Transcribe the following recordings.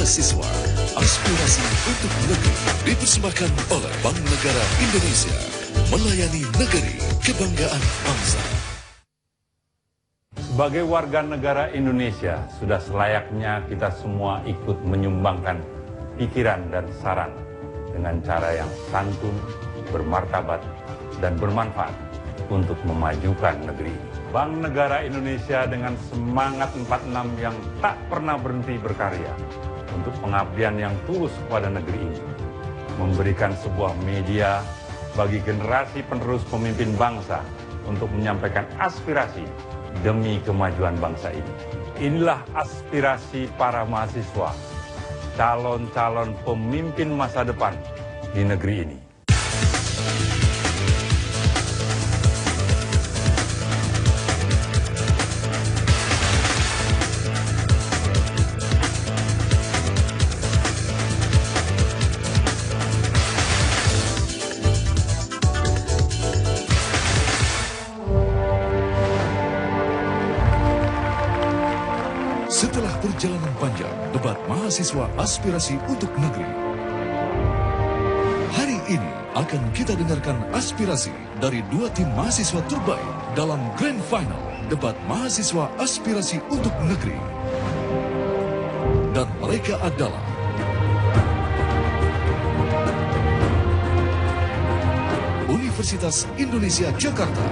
mahasiswa, aspirasi untuk negeri, dipersembahkan oleh Bank Negara Indonesia, melayani negeri, kebanggaan bangsa. Sebagai warga negara Indonesia, sudah selayaknya kita semua ikut menyumbangkan pikiran dan saran dengan cara yang santun, bermartabat, dan bermanfaat untuk memajukan negeri. Bank Negara Indonesia dengan semangat 46 yang tak pernah berhenti berkarya untuk pengabdian yang tulus kepada negeri ini, memberikan sebuah media bagi generasi penerus pemimpin bangsa untuk menyampaikan aspirasi demi kemajuan bangsa ini. Inilah aspirasi para mahasiswa, calon-calon pemimpin masa depan di negeri ini. Setelah perjalanan panjang, debat mahasiswa aspirasi untuk negeri. Hari ini akan kita dengarkan aspirasi dari dua tim mahasiswa terbaik dalam Grand Final debat mahasiswa aspirasi untuk negeri. Dan mereka adalah Universitas Indonesia Jakarta,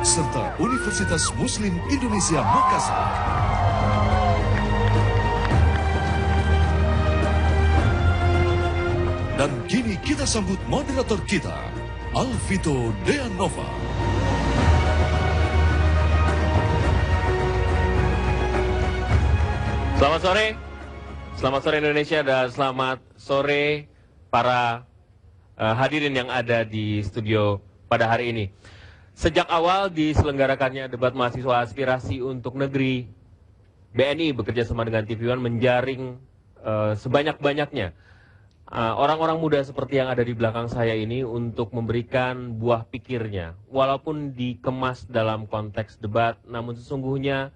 serta Universitas Muslim Indonesia Makassar. Dan kini kita sambut moderator kita, Alvito Deanova. Selamat sore Indonesia dan selamat sore para hadirin yang ada di studio pada hari ini. Sejak awal diselenggarakannya debat mahasiswa aspirasi untuk negeri, BNI bekerja sama dengan TV One menjaring sebanyak-banyaknya orang-orang muda seperti yang ada di belakang saya ini untuk memberikan buah pikirnya. Walaupun dikemas dalam konteks debat, namun sesungguhnya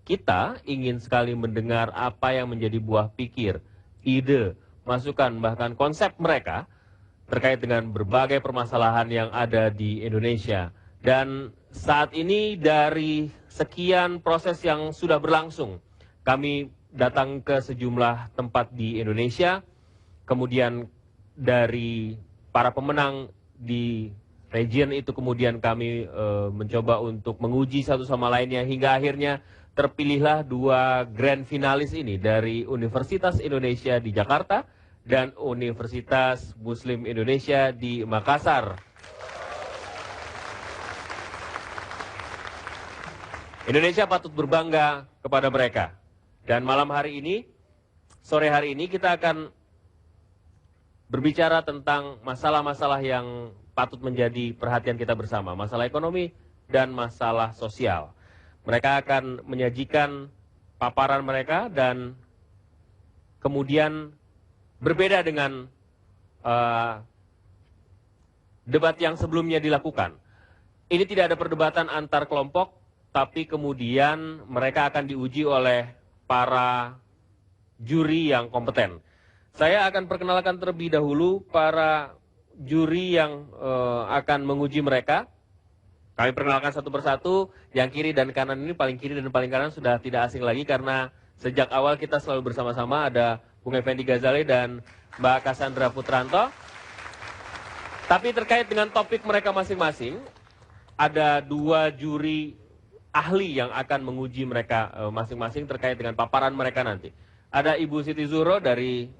kita ingin sekali mendengar apa yang menjadi buah pikir, ide, masukan, bahkan konsep mereka terkait dengan berbagai permasalahan yang ada di Indonesia. Dan saat ini dari sekian proses yang sudah berlangsung, kami datang ke sejumlah tempat di Indonesia, kemudian dari para pemenang di region itu kemudian kami mencoba untuk menguji satu sama lainnya hingga akhirnya terpilihlah dua grand finalis ini dari Universitas Indonesia di Jakarta dan Universitas Muslim Indonesia di Makassar. Indonesia patut berbangga kepada mereka. Dan malam hari ini, sore hari ini kita akan berbicara tentang masalah-masalah yang patut menjadi perhatian kita bersama. Masalah ekonomi dan masalah sosial. Mereka akan menyajikan paparan mereka dan kemudian berbeda dengan debat yang sebelumnya dilakukan. Ini tidak ada perdebatan antar kelompok, tapi kemudian mereka akan diuji oleh para juri yang kompeten. Saya akan perkenalkan terlebih dahulu para juri yang akan menguji mereka. Kami perkenalkan satu persatu, yang kiri dan kanan ini, paling kiri dan paling kanan sudah tidak asing lagi karena sejak awal kita selalu bersama-sama, ada Bung Effendi Ghazali dan Mbak Cassandra Putranto. Tapi terkait dengan topik mereka masing-masing, ada dua juri ahli yang akan menguji mereka masing-masing terkait dengan paparan mereka nanti. Ada Ibu Siti Zuhro dari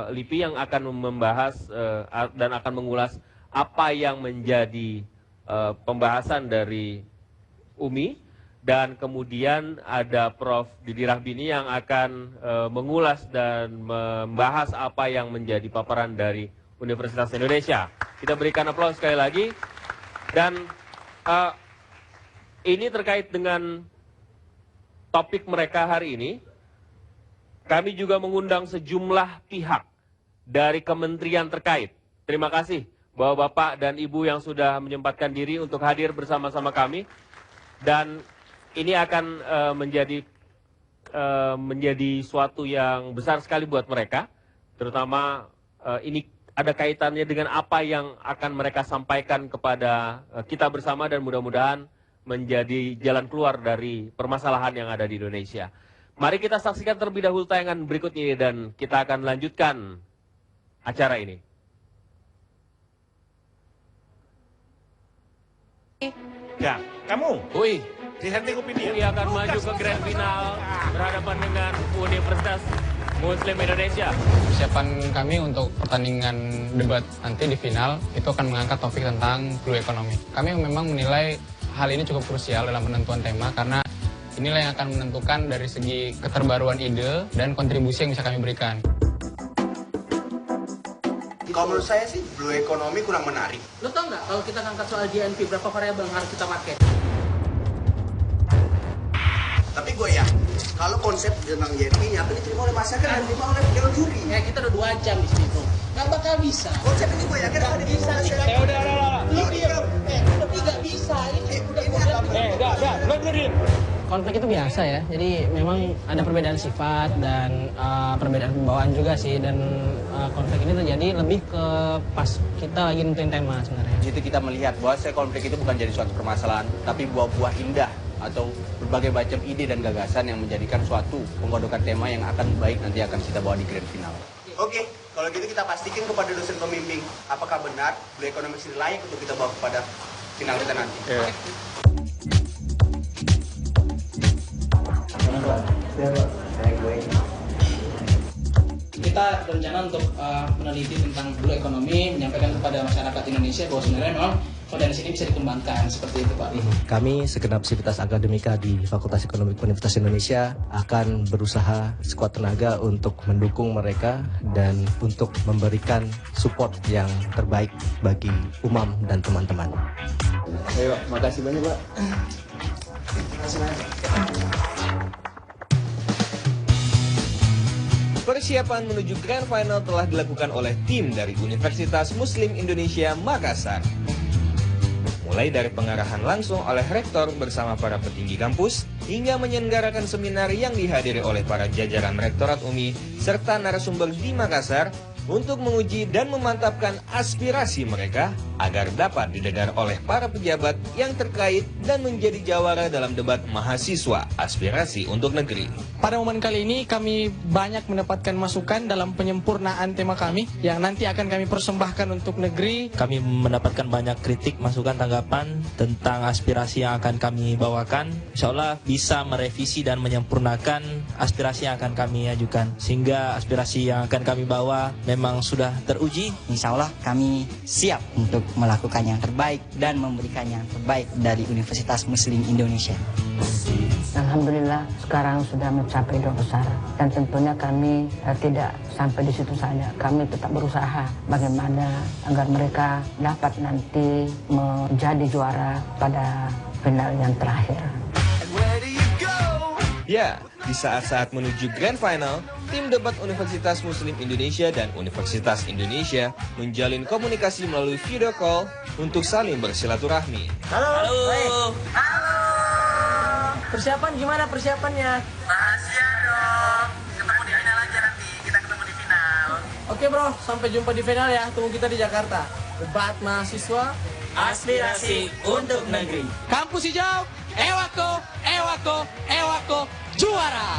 LIPI yang akan membahas dan akan mengulas apa yang menjadi pembahasan dari UMI. Dan kemudian ada Prof. Didi Rahbini yang akan mengulas dan membahas apa yang menjadi paparan dari Universitas Indonesia. Kita berikan aplaus sekali lagi. Dan ini terkait dengan topik mereka hari ini. Kami juga mengundang sejumlah pihak dari kementerian terkait. Terima kasih Bapak-bapak dan Ibu yang sudah menyempatkan diri untuk hadir bersama-sama kami. Dan ini akan menjadi suatu yang besar sekali buat mereka, terutama ini ada kaitannya dengan apa yang akan mereka sampaikan kepada kita bersama dan mudah-mudahan menjadi jalan keluar dari permasalahan yang ada di Indonesia. Mari kita saksikan terlebih dahulu tayangan berikut ini dan kita akan lanjutkan acara ini. Ya, kamu. Ui, Dissenting opinion. UI akan maju ke grand final berhadapan dengan Universitas Muslim Indonesia. Persiapan kami untuk pertandingan debat nanti di final itu akan mengangkat topik tentang blue economy. Kami memang menilai hal ini cukup krusial dalam penentuan tema karena inilah yang akan menentukan dari segi keterbaruan ide dan kontribusi yang bisa kami berikan. Kalau menurut saya sih, blue economy kurang menarik. Lo tau nggak kalau kita ngangkat soal GNP, berapa variabel yang harus kita pakai? Tapi gue ya, kalau konsep tentang GNP nyata diterima oleh masyarakat dan diterima oleh dewan juri. Ya kita udah 2 jam di sini tuh. Nggak bakal bisa. Konsep ini gue yakin akan diterima oleh masyarakat. udah. Lu diam. Tapi nggak bisa. Ini udah. Konflik itu biasa ya, jadi memang ada perbedaan sifat dan perbedaan pembawaan juga sih, dan konflik ini terjadi lebih ke pas kita lagi nentuin tema sebenarnya. Jadi kita melihat bahwa konflik itu bukan jadi suatu permasalahan, tapi buah-buah indah atau berbagai macam ide dan gagasan yang menjadikan suatu penggodokan tema yang akan baik nanti akan kita bawa di grand final. Oke, kalau gitu kita pastikan kepada dosen pembimbing apakah benar blue economy ini layak untuk kita bawa kepada final kita nanti. Yeah. Kita berencana untuk meneliti tentang blue economy, menyampaikan kepada masyarakat Indonesia bahwa sebenarnya memang potensi ini bisa dikembangkan seperti itu, Pak. Kami segenap sivitas akademika di Fakultas Ekonomi Universitas Indonesia akan berusaha sekuat tenaga untuk mendukung mereka dan untuk memberikan support yang terbaik bagi Umam dan teman-teman. Ayo, makasih banyak, Pak. Makasih banyak. Persiapan menuju Grand Final telah dilakukan oleh tim dari Universitas Muslim Indonesia Makassar. Mulai dari pengarahan langsung oleh rektor bersama para petinggi kampus, hingga menyelenggarakan seminar yang dihadiri oleh para jajaran rektorat UMI serta narasumber di Makassar untuk menguji dan memantapkan aspirasi mereka agar dapat didengar oleh para pejabat yang terkait dan menjadi jawara dalam debat mahasiswa aspirasi untuk negeri. Pada momen kali ini kami banyak mendapatkan masukan dalam penyempurnaan tema kami yang nanti akan kami persembahkan untuk negeri. Kami mendapatkan banyak kritik, masukan, tanggapan tentang aspirasi yang akan kami bawakan. Insya Allah bisa merevisi dan menyempurnakan aspirasi yang akan kami ajukan. Sehingga aspirasi yang akan kami bawa memang sudah teruji. Insya Allah kami siap untuk melakukan yang terbaik dan memberikan yang terbaik dari Universitas Muslim Indonesia. Alhamdulillah sekarang sudah mencapai 2 besar dan tentunya kami tidak sampai di situ saja. Kami tetap berusaha bagaimana agar mereka dapat nanti menjadi juara pada final yang terakhir. Ya, di saat-saat menuju Grand Final, tim debat Universitas Muslim Indonesia dan Universitas Indonesia menjalin komunikasi melalui video call untuk saling bersilaturahmi. Halo. Persiapan gimana persiapannya? Rahasia dong. Ketemu di final aja nanti. Kita ketemu di final. Oke bro, sampai jumpa di final ya. Tunggu kita di Jakarta. Debat mahasiswa, Aspirasi untuk negeri. Kampus Hijau, Ewako, juara!